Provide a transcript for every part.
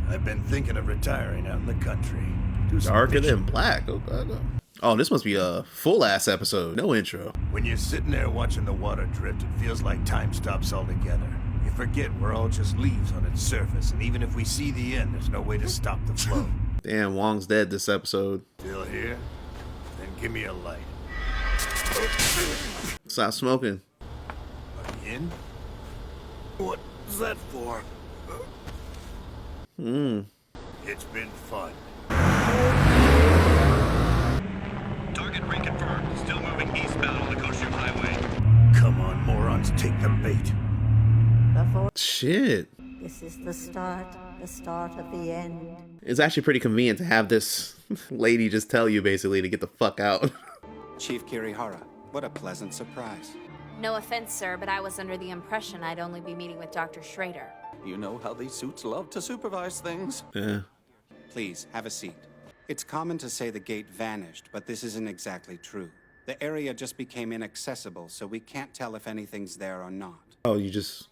I've been thinking of retiring out in the country. Do some Darker fishing. than black. Oh, God. Oh, this must be a full-ass episode. No intro. When you're sitting there watching the water drift, it feels like time stops altogether. You forget we're all just leaves on its surface, and even if we see the end, there's no way to stop the flow. Damn, Wong's dead this episode. Still here? Then give me a light. Stop smoking. Again? What's that for? It's been fun. Target reconfirmed. Still moving eastbound on the Koshu Highway. Come on, morons, take the bait. Shit. This is the start of the end. It's actually pretty convenient to have this lady just tell you basically to get the fuck out. Chief Kirihara, what a pleasant surprise. No offense, sir, but I was under the impression I'd only be meeting with Dr. Schrader. You know how these suits love to supervise things. Yeah. Please, have a seat. It's common to say the gate vanished, but this isn't exactly true. The area just became inaccessible, so we can't tell if anything's there or not. Oh, you just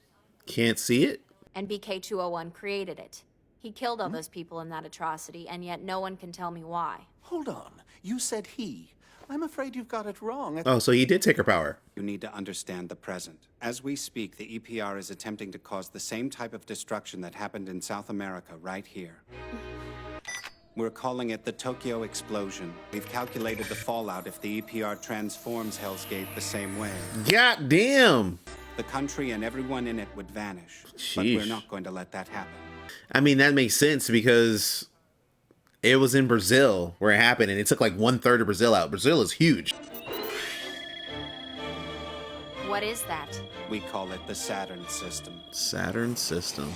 can't see it? And BK-201 created it. He killed all those people in that atrocity, and yet no one can tell me why. Hold on. You said he. I'm afraid you've got it wrong. Oh, so he did take her power. You need to understand the present. As we speak, the EPR is attempting to cause the same type of destruction that happened in South America right here. We're calling it the Tokyo Explosion. We've calculated the fallout if the EPR transforms Hell's Gate the same way. God damn. The country and everyone in it would vanish. But Sheesh. we're not going to let that happen. I mean, that makes sense because it was in Brazil where it happened, and it took like 1/3 of Brazil out. Brazil is huge. What is that? We call it the Saturn system. Saturn system.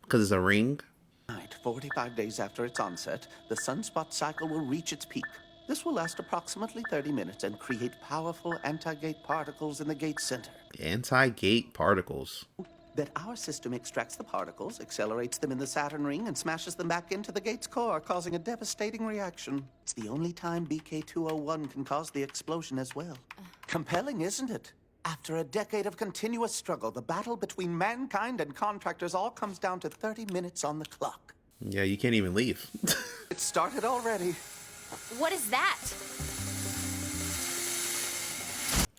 Because it's a ring? Night, 45 days after its onset, the sunspot cycle will reach its peak. This will last approximately 30 minutes and create powerful anti-gate particles in the gate center. Anti-gate particles. That our system extracts the particles, accelerates them in the Saturn ring, and smashes them back into the gate's core, causing a devastating reaction. It's the only time BK-201 can cause the explosion as well. Compelling, isn't it? After a decade of continuous struggle, the battle between mankind and contractors all comes down to 30 minutes on the clock. Yeah, you can't even leave. It started already. What is that?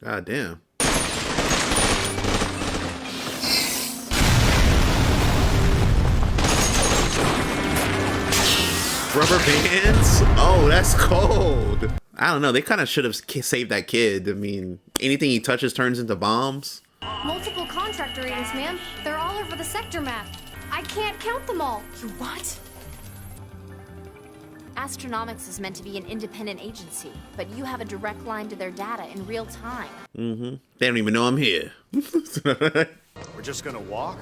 God damn. Rubber bands? Oh, that's cold. I don't know. They kind of should have saved that kid. I mean, anything he touches turns into bombs. Multiple contractor readings, ma'am. They're all over the sector map. I can't count them all. You what? Astronomics is meant to be an independent agency, but you have a direct line to their data in real time. They don't even know I'm here. We're just gonna walk?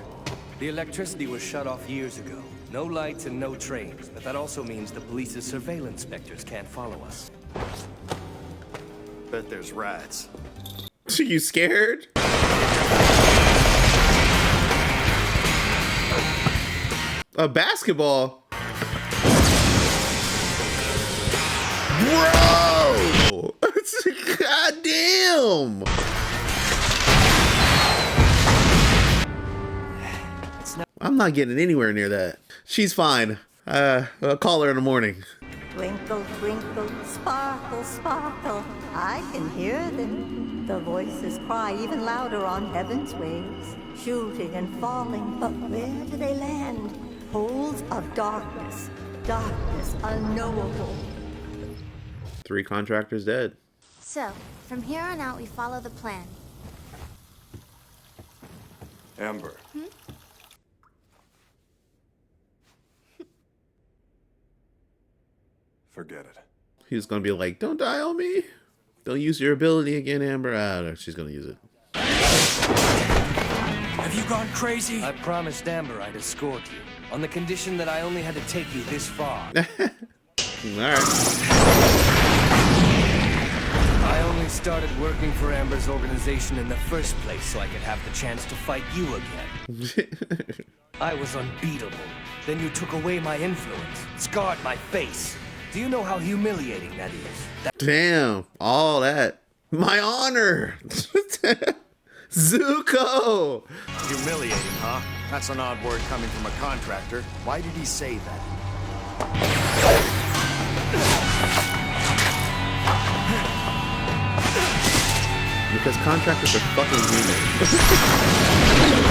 The electricity was shut off years ago. No lights and no trains, but that also means the police's surveillance specters can't follow us. Bet there's rats. You scared? A basketball? Bro! God damn! I'm not getting anywhere near that. She's fine. I'll call her in the morning. Twinkle, twinkle, sparkle, sparkle. I can hear them. The voices cry even louder on heaven's waves, shooting and falling. But where do they land? Holes of darkness, darkness unknowable. 3 contractors dead. So, from here on out, we follow the plan. Amber. Forget it. He was gonna be like, "Don't die on me. Don't use your ability again, Amber." No, she's gonna use it. Have you gone crazy? I promised Amber I'd escort you, on the condition that I only had to take you this far. Alright. I only started working for Amber's organization in the first place so I could have the chance to fight you again. I was unbeatable. Then you took away my influence, scarred my face. Do you know how humiliating that is? Damn. All that. My honor. Zuko! Humiliating, huh? That's an odd word coming from a contractor. Why did he say that? Because contractors are fucking humans.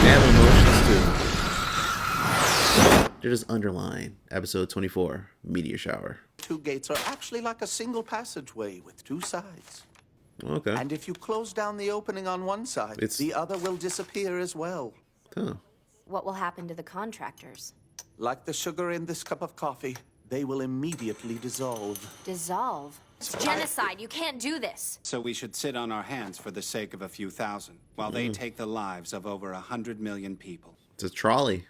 They have emotions too. They're just underlying. Episode 24, Meteor Shower. 2 gates are actually like a single passageway with 2 sides. Okay. And if you close down the opening on one side, the other will disappear as well. Oh. What will happen to the contractors? Like the sugar in this cup of coffee, they will immediately dissolve. Dissolve? It's genocide. You can't do this. So we should sit on our hands for the sake of a few thousand, while they take the lives of over 100 million people. It's a trolley.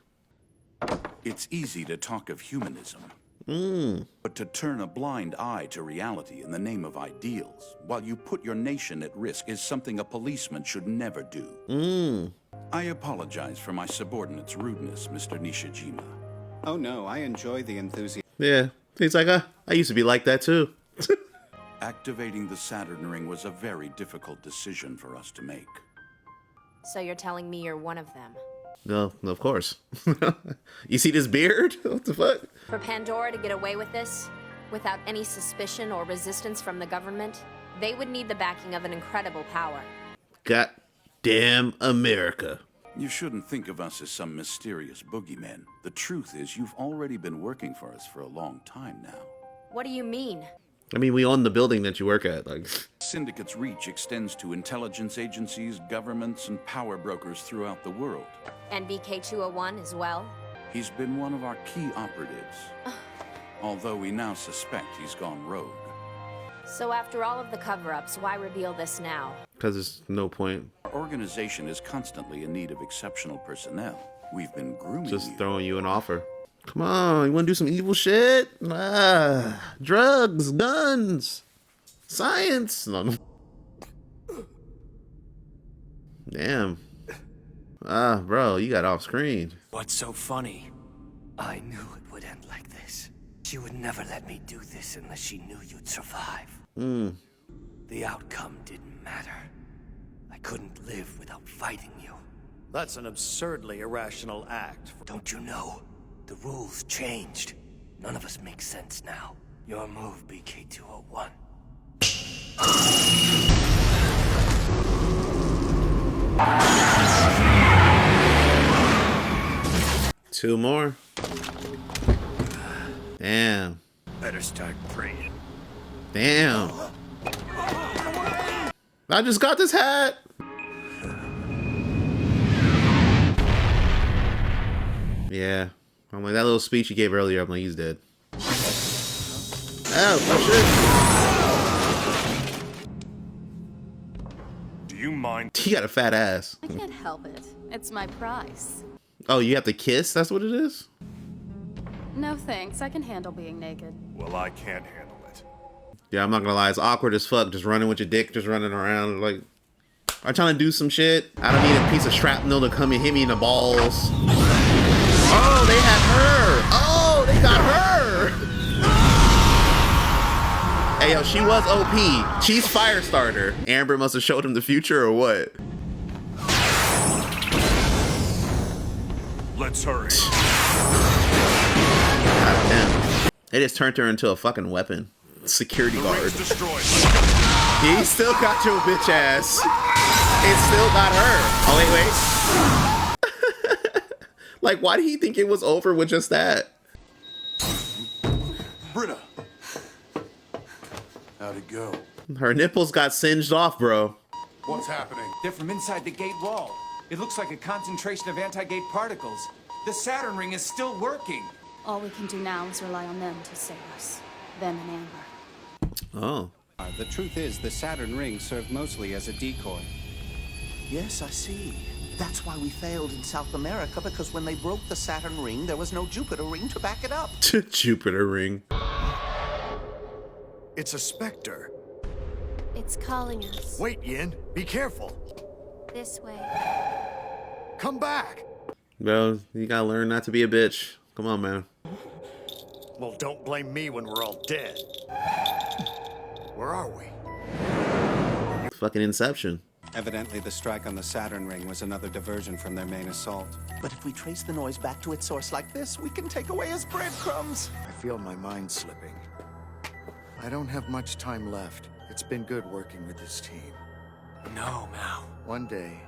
It's easy to talk of humanism. But to turn a blind eye to reality in the name of ideals, while you put your nation at risk, is something a policeman should never do. I apologize for my subordinate's rudeness, Mr. Nishijima. Oh no, I enjoy the enthusiasm. Yeah. He's like, I used to be like that too. Activating the Saturn ring was a very difficult decision for us to make. So you're telling me you're one of them? No, of course. You see this beard? What the fuck? For Pandora to get away with this, without any suspicion or resistance from the government, they would need the backing of an incredible power. Goddamn America. You shouldn't think of us as some mysterious boogeymen. The truth is, you've already been working for us for a long time now. What do you mean? I mean, we own the building that you work at. Like, Syndicate's reach extends to intelligence agencies, governments, and power brokers throughout the world. And BK-201 as well? He's been one of our key operatives. Although we now suspect he's gone rogue. So after all of the cover-ups, why reveal this now? because there's no point. Our organization is constantly in need of exceptional personnel. We've been grooming Just throwing you an offer. Come on, you want to do some evil shit? Drugs, guns, science. No. Damn. Bro, you got off screen. What's so funny? I knew it would end like this. She would never let me do this unless she knew you'd survive. The outcome didn't matter. I couldn't live without fighting you. That's an absurdly irrational act. Don't you know? The rules changed. None of us make sense now. Your move, BK-201. Two more. Damn. Better start praying. Damn. I just got this hat. Yeah. I'm like, that little speech he gave earlier, I'm like, he's dead. Oh, shit. Do you mind? He got a fat ass. I can't help it. It's my price. Oh, you have to kiss? That's what it is? No thanks. I can handle being naked. Well, I can't handle it. Yeah, I'm not gonna lie. It's awkward as fuck just running with your dick, just running around. Like, I'm trying to do some shit. I don't need a piece of shrapnel to come and hit me in the balls. Oh, they had her. Oh, they got her. Hey, yo, she was OP. She's Firestarter. Amber must have showed him the future or what? Let's hurry. God damn. They just turned her into a fucking weapon. Security guard. He still got your bitch ass. It still got her. Oh, wait. Like, why did he think it was over with just that? Britta! How'd it go? Her nipples got singed off, bro. What's happening? They're from inside the gate wall. It looks like a concentration of anti-gate particles. The Saturn ring is still working. All we can do now is rely on them to save us. Them and Amber. Oh. The truth is, the Saturn ring served mostly as a decoy. Yes, I see. That's why we failed in South America, because when they broke the Saturn ring, there was no Jupiter ring to back it up. Jupiter ring. It's a specter. It's calling us. Wait, Yin. Be careful. This way. Come back. Bro, you gotta learn not to be a bitch. Come on, man. Well, don't blame me when we're all dead. Where are we? Fucking Inception. Evidently, the strike on the Saturn ring was another diversion from their main assault. But if we trace the noise back to its source like this, we can take away his breadcrumbs. I feel my mind slipping. I don't have much time left. It's been good working with this team. No, Mal. One day,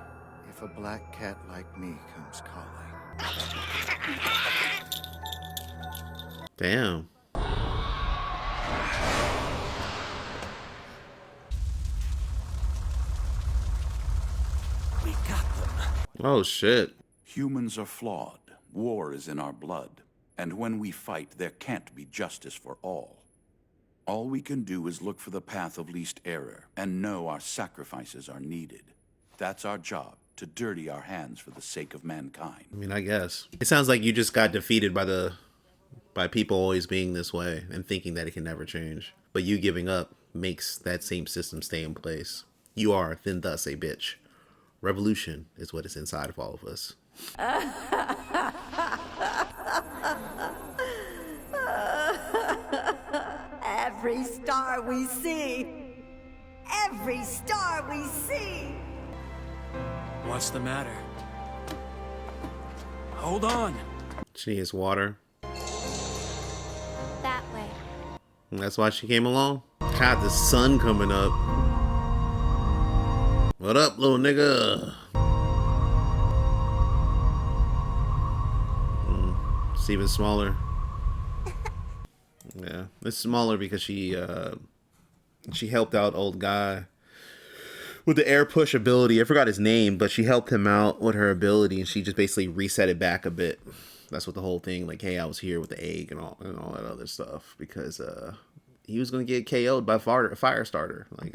if a black cat like me comes calling. Damn. We got them. Oh shit. Humans are flawed. War is in our blood. And when we fight, there can't be justice for all. All we can do is look for the path of least error and know our sacrifices are needed. That's our job, to dirty our hands for the sake of mankind. I mean, I guess. It sounds like you just got defeated by people always being this way and thinking that it can never change. But you giving up makes that same system stay in place. You are, then thus, a bitch. Revolution is what is inside of all of us. Every star we see! Every star we see! What's the matter? Hold on. She needs water. That way. And that's why she came along. God, the sun coming up. What up, little nigga? It's even smaller. Yeah, it's smaller because she helped out old guy with the air push ability. I forgot his name, but she helped him out with her ability, and she just basically reset it back a bit. That's what the whole thing, like, hey, I was here with the egg and all that other stuff, because he was gonna get KO'd by fire starter. Like,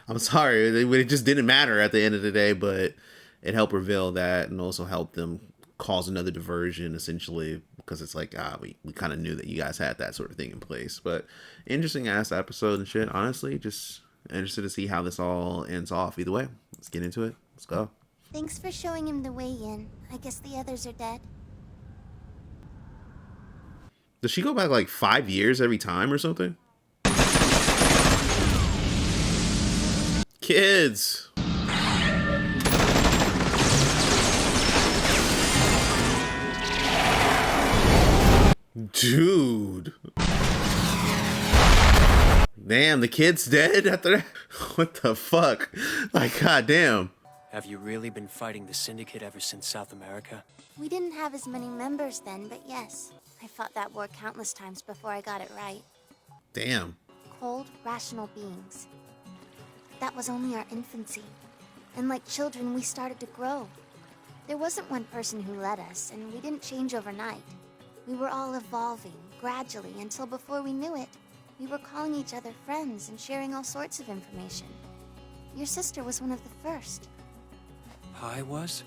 I'm sorry, it just didn't matter at the end of the day, but it helped reveal that, and also helped them cause another diversion, essentially, because it's like, we kind of knew that you guys had that sort of thing in place. But interesting ass episode and shit. Honestly, just interested to see how this all ends off. Either way, let's get into it. Let's go. Thanks for showing him the way in. I guess the others are dead. Does she go back like 5 years every time or something? Kids. Dude. Damn, the kid's dead after that? What the fuck? Like, goddamn. Have you really been fighting the Syndicate ever since South America? We didn't have as many members then, but yes. I fought that war countless times before I got it right. Damn. Cold, rational beings. That was only our infancy. And like children, we started to grow. There wasn't one person who led us, and we didn't change overnight. We were all evolving, gradually, until before we knew it, we were calling each other friends and sharing all sorts of information. Your sister was one of the first. I was?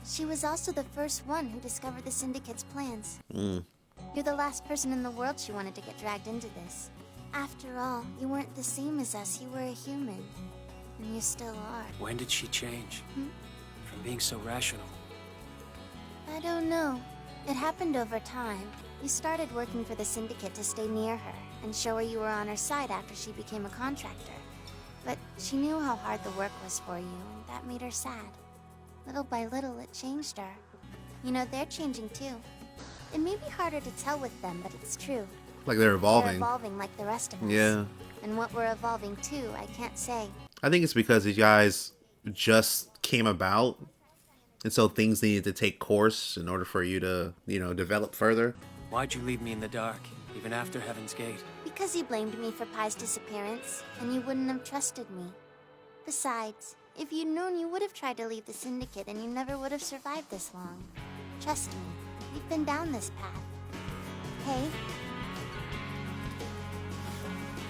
She was also the first one who discovered the Syndicate's plans. You're the last person in the world she wanted to get dragged into this. After all, you weren't the same as us, you were a human. And you still are. When did she change? From being so rational? I don't know. It happened over time. You started working for the Syndicate to stay near her, and show her you were on her side after she became a contractor. But she knew how hard the work was for you, and that made her sad. Little by little, it changed her. You know, they're changing too. It may be harder to tell with them, but it's true. Like they're evolving. They're evolving like the rest of us. Yeah. And what we're evolving to, I can't say. I think it's because these guys just came about, and so things needed to take course in order for you to, you know, develop further. Why'd you leave me in the dark, even after Heaven's Gate? Because you blamed me for Pi's disappearance, and you wouldn't have trusted me. Besides, if you'd known, you would have tried to leave the Syndicate, and you never would have survived this long. Trust me, we've been down this path. Hey?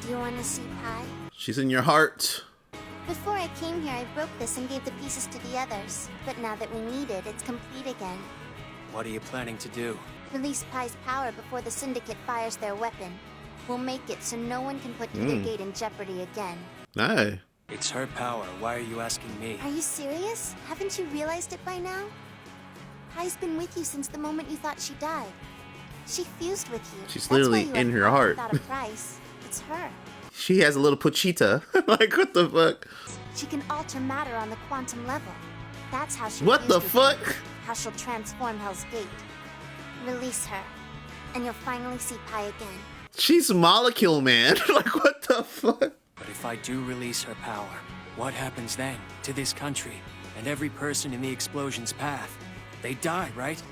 Do you want to see Pi? She's in your heart. Before I came here, I broke this and gave the pieces to the others. But now that we need it, it's complete again. What are you planning to do? Release Pi's power before the Syndicate fires their weapon. We'll make it so no one can put either gate in jeopardy again. Hey. It's her power. Why are you asking me? Are you serious? Haven't you realized it by now? Pi's been with you since the moment you thought she died. She fused with you. She's literally in her heart. Without a price. It's her. She has a little Pochita. Like, what the fuck? She can alter matter on the quantum level. That's how she. What the fuck? How she'll transform Hell's Gate. Release her, and you'll finally see Pi again. She's Molecule Man. Like, what the fuck? But if I do release her power, what happens then to this country and every person in the explosion's path? They die, right?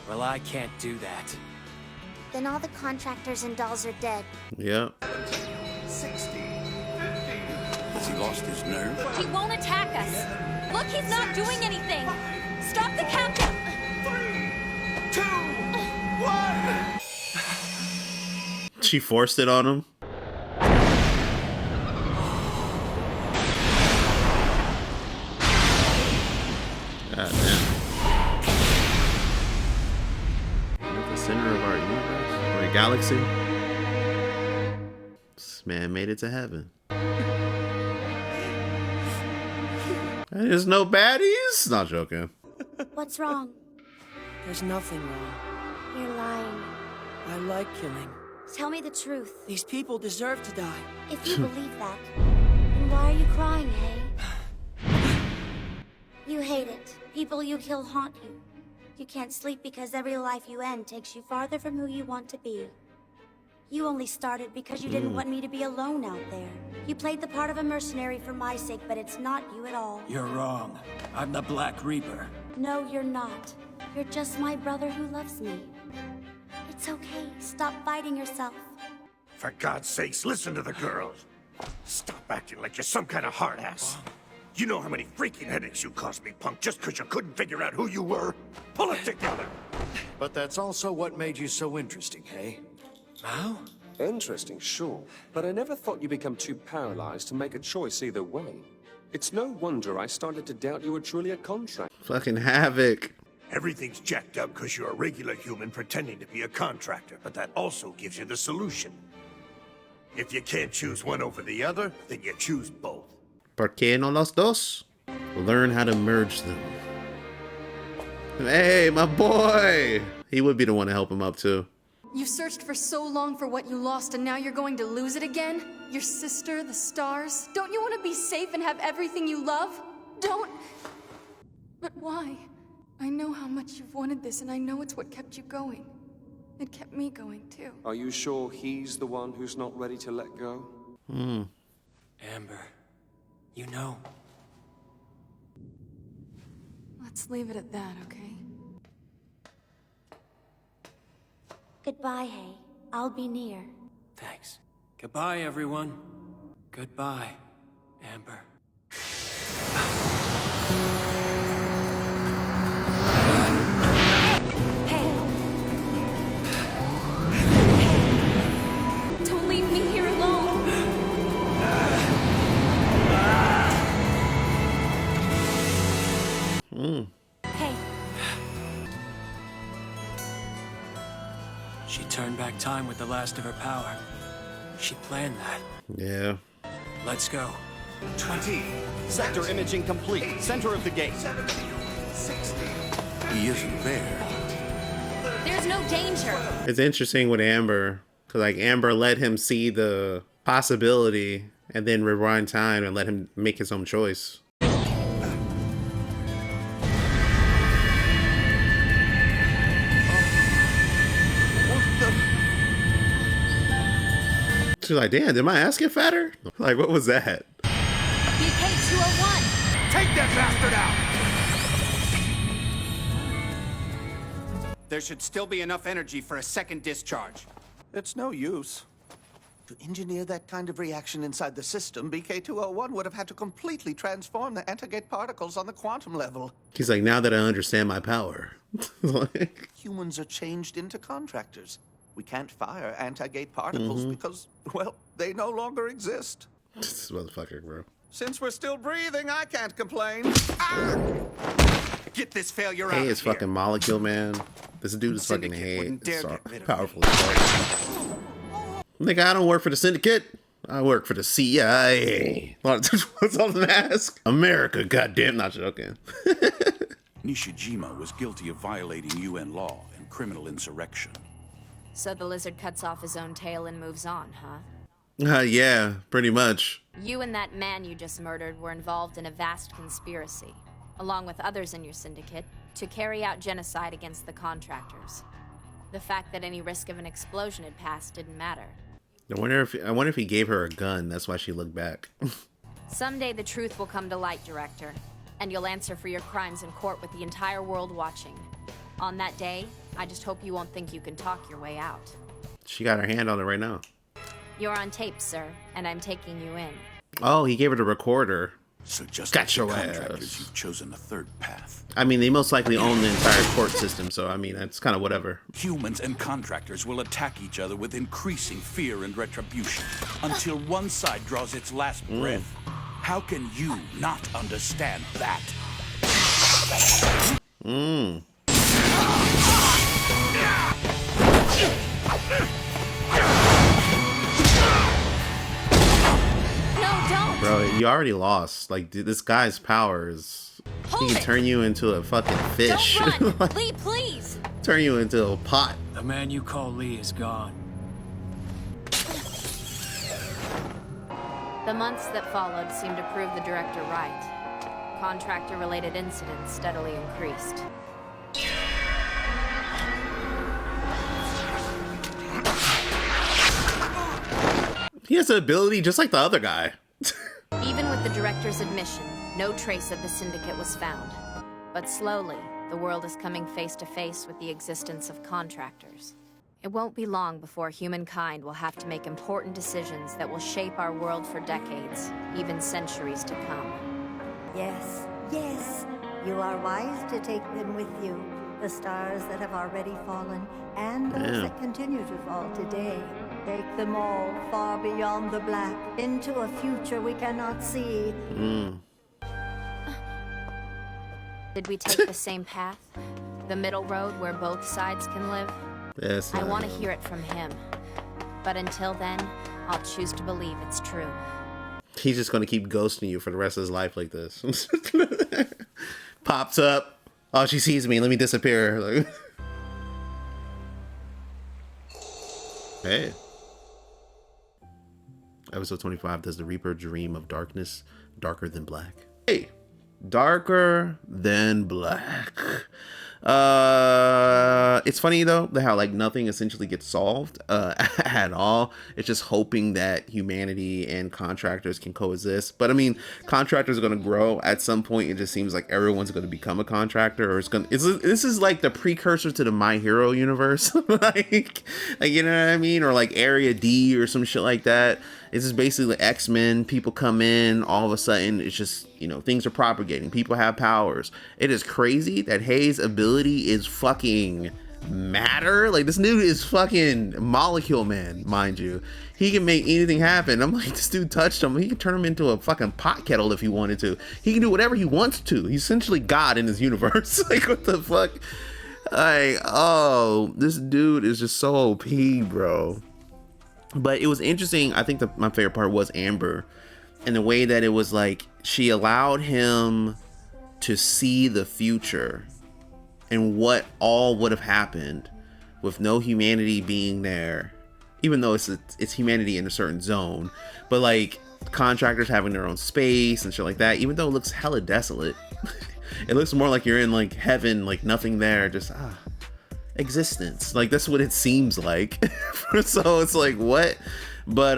Well, I can't do that. Then all the contractors and dolls are dead. Yep. 60, 50. Has he lost his nerve? He won't attack us. Look, he's not doing anything. Stop the countdown. 3, 2, 1. She forced it on him. God damn. At the center of our universe, or galaxy. This man made it to heaven. There's no baddies? Not joking. What's wrong? There's nothing wrong. You're lying. I like killing. Tell me the truth. These people deserve to die. If you believe that, then why are you crying, hey? You hate it. People you kill haunt you. You can't sleep because every life you end takes you farther from who you want to be. You only started because you didn't want me to be alone out there. You played the part of a mercenary for my sake, but it's not you at all. You're wrong. I'm the Black Reaper. No, you're not. You're just my brother who loves me. It's okay. Stop fighting yourself. For God's sakes, listen to the girls. Stop acting like you're some kind of hard ass. You know how many freaking headaches you caused me, punk, just because you couldn't figure out who you were? Pull it together. But that's also what made you so interesting, hey? How? Interesting, sure. But I never thought you'd become too paralyzed to make a choice either way. It's no wonder I started to doubt you were truly a contract. Fucking Havoc. Everything's jacked up because you're a regular human pretending to be a contractor, but that also gives you the solution. If you can't choose one over the other, then you choose both. ¿Por qué no los dos? Learn how to merge them. Hey, my boy! He would be the one to help him up, too. You searched for so long for what you lost, and now you're going to lose it again? Your sister, the stars? Don't you want to be safe and have everything you love? Don't... But why? I know how much you've wanted this, and I know it's what kept you going. It kept me going, too. Are you sure he's the one who's not ready to let go? Amber, you know. Let's leave it at that, okay? Goodbye, Hay. I'll be near. Thanks. Goodbye, everyone. Goodbye, Amber. Don't leave me here alone. Hey. She turned back time with the last of her power. She planned that. Yeah. Let's go. 20. Sector imaging complete. Center of the gate. 70, 60. He isn't there. There's no danger. It's interesting with Amber, because like Amber let him see the possibility and then rewind time and let him make his own choice. She's like, damn, did my ass get fatter? Like, what was that? BK-201. Take that bastard out! There should still be enough energy for a second discharge. It's no use. To engineer that kind of reaction inside the system, BK-201 would have had to completely transform the anti-gate particles on the quantum level. He's like, now that I understand my power. Like, Humans are changed into contractors. We can't fire anti-gate particles because, well, they no longer exist. this motherfucker, bro. Since we're still breathing, I can't complain. Get this failure out Hey, of it's here. fucking Molecule Man. This dude is fucking Syndicate wouldn't hate. dare So get rid of powerful as fuck. Nigga, I don't work for the Syndicate. I work for the CIA. What's on the mask? America, goddamn, not joking. Nishijima was guilty of violating UN law and criminal insurrection. So the lizard cuts off his own tail and moves on, huh? Yeah, pretty much. You and that man you just murdered were involved in a vast conspiracy, along with others in your syndicate, to carry out genocide against the contractors. The fact that any risk of an explosion had passed didn't matter. I wonder if he gave her a gun. That's why she looked back. Someday the truth will come to light, Director, and you'll answer for your crimes in court with the entire world watching. On that day, I just hope you won't think you can talk your way out. She got her hand on it right now. You're on tape, sir, and I'm taking you in. Oh, he gave her the recorder. So just got like your the contractors, ass. you've chosen a third path. I mean, they most likely own the entire court system, so I mean, it's kind of whatever. Humans and contractors will attack each other with increasing fear and retribution until one side draws its last breath. How can you not understand that? Bro, you already lost. Like, dude, this guy's power is... He can turn you into a fucking fish. Don't run! Lee, please! Turn you into a pot. The man you call Lee is gone. The months that followed seemed to prove the director right. Contractor-related incidents steadily increased. He has the ability just like the other guy. Even with the director's admission, no trace of the syndicate was found. But slowly, the world is coming face to face with the existence of contractors. It won't be long before humankind will have to make important decisions that will shape our world for decades, even centuries to come. Yes, yes, you are wise to take them with you. The stars that have already fallen, and those that continue to fall today. Take them all far beyond the black, into a future we cannot see. Did we take the same path? The middle road where both sides can live? Yes, I want to hear it from him. But until then, I'll choose to believe it's true. He's just gonna keep ghosting you for the rest of his life like this. Pops up. Oh, she sees me. Let me disappear. Like, hey. Episode 25. Does the Reaper dream of darkness darker than black? Hey. Darker than black. It's funny though how like nothing essentially gets solved at all. It's just hoping that humanity and contractors can coexist. But I mean, contractors are going to grow at some point. It just seems like everyone's going to become a contractor, or this is like the precursor to the My Hero universe. like you know what I mean, or like Area D or some shit like that. It's just basically X-Men. People come in, all of a sudden it's just, you know, things are propagating. People have powers. It is crazy that Hayes' ability is fucking matter. Like, this dude is fucking Molecule Man, mind you. He can make anything happen. I'm like, this dude touched him. He can turn him into a fucking pot kettle if he wanted to. He can do whatever he wants to. He's essentially God in his universe. Like, what the fuck? Like, oh, this dude is just so OP, bro. But it was interesting. I think my favorite part was Amber, and the way that it was like she allowed him to see the future and what all would have happened with no humanity being there, even though it's humanity in a certain zone, but like contractors having their own space and shit like that. Even though it looks hella desolate, it looks more like you're in like heaven, like nothing there, just existence. Like that's what it seems like. So it's like, what? But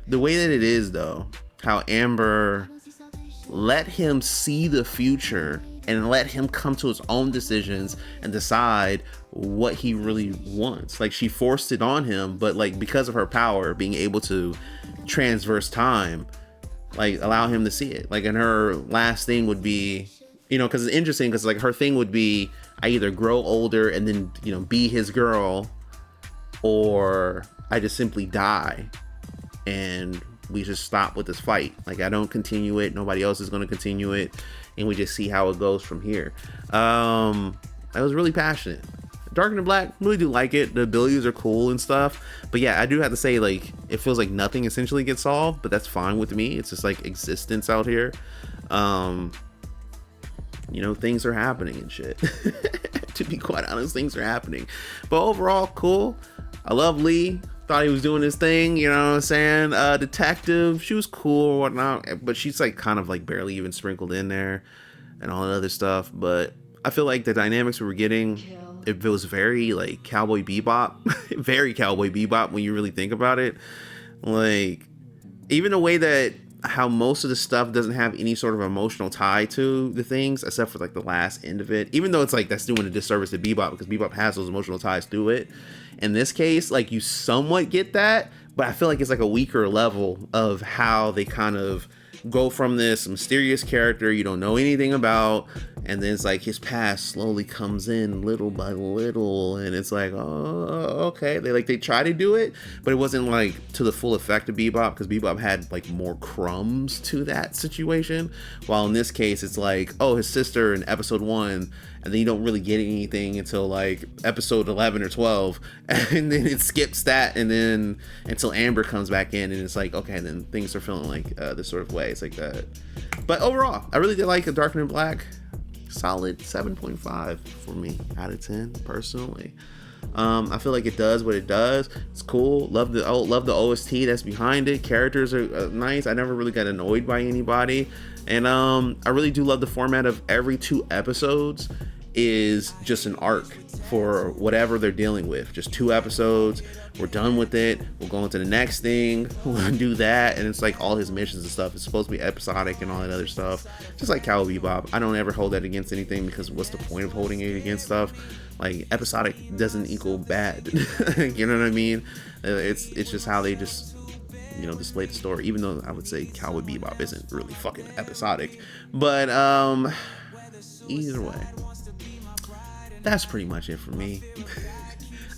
the way that it is though, how Amber let him see the future and let him come to his own decisions and decide what he really wants. Like, she forced it on him, but like because of her power, being able to transverse time, like allow him to see it. Like, and her last thing would be, you know, because it's interesting, because like her thing would be, I either grow older and then, you know, be his girl, or I just simply die and we just stop with this fight. Like, I don't continue it, nobody else is going to continue it, and we just see how it goes from here. I was really passionate. Darker Than Black, really do like it. The abilities are cool and stuff, but yeah, I do have to say, like, it feels like nothing essentially gets solved, but that's fine with me. It's just like existence out here. You know, things are happening and shit. To be quite honest, things are happening. But overall, cool. I love Lee. thought he was doing his thing, you know what I'm saying? Detective, she was cool or whatnot, but she's like kind of like barely even sprinkled in there and all that other stuff. But I feel like the dynamics we were getting, it was very like Cowboy Bebop, very Cowboy Bebop when you really think about it. Like, even the way that how most of the stuff doesn't have any sort of emotional tie to the things, except for like the last end of it, even though it's like that's doing a disservice to Bebop because Bebop has those emotional ties to it. In this case, like, you somewhat get that, but I feel like it's like a weaker level of how they kind of go from this mysterious character you don't know anything about, and then it's like his past slowly comes in little by little, and it's like, oh, okay. They try to do it, but it wasn't like to the full effect of Bebop, because Bebop had like more crumbs to that situation, while in this case it's like, oh, his sister in episode 1, and then you don't really get anything until like episode 11 or 12, and then it skips that, and then until Amber comes back in, and it's like, okay, then things are feeling like this sort of way. It's like that. But overall, I really did like Darker Than Black. Solid 7.5 for me out of 10 personally. I feel like it does what it does. It's cool. Love the OST that's behind it. Characters are nice. I never really got annoyed by anybody, and I really do love the format of every 2 episodes is just an arc for whatever they're dealing with. Just 2 episodes, we're done with it, we'll go into the next thing, we'll do that, and it's like all his missions and stuff. It's supposed to be episodic and all that other stuff, just like Cowboy Bebop. I don't ever hold that against anything, because what's the point of holding it against stuff? Like, episodic doesn't equal bad. You know what I mean? It's just how they just, you know, display the story, even though I would say Cowboy Bebop isn't really fucking episodic. But either way, that's pretty much it for me.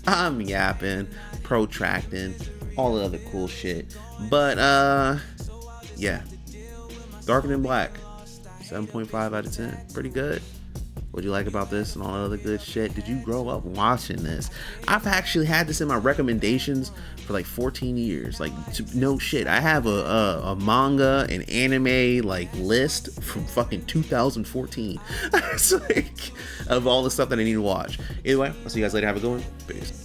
I'm yapping, protracting, all the other cool shit. But yeah, Darker Than Black, 7.5 out of 10. Pretty good. What do you like about this and all that other good shit? Did you grow up watching this? I've actually had this in my recommendations for like 14 years. Like, no shit. I have a manga and anime like list from fucking 2014. It's like, of all the stuff that I need to watch. Anyway, I'll see you guys later. Have a good one. Peace.